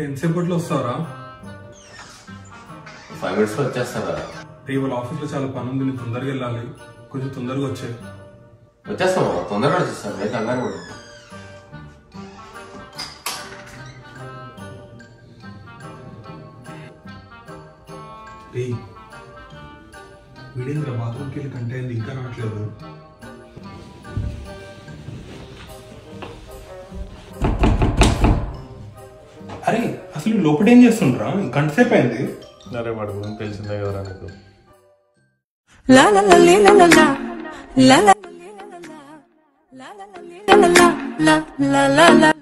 ఎంతసేపట్లో వస్తారా? 5 minutes లో వచ్చేస్తారా? వాళ్ళ ఆఫీస్ లో చాలా పని ఉంది, తొందరగా వెళ్ళాలి, కొంచెం తొందరగా వచ్చాయి. వచ్చేస్తాం, తొందరగా వచ్చేస్తాం, రేపు కంగారు కూడా. వీడేంద్ర బాత్రూమ్కి వెళ్ళి కంటే ఇంకా రావట్లేదు. అరే అసలు లోపల ఏం చేస్తుండ్రా? గంట సేపు అయింది. అరే వాడు గురించి తెలిసిందే కదరా నీకు. La la la la la la la la la la la la la la.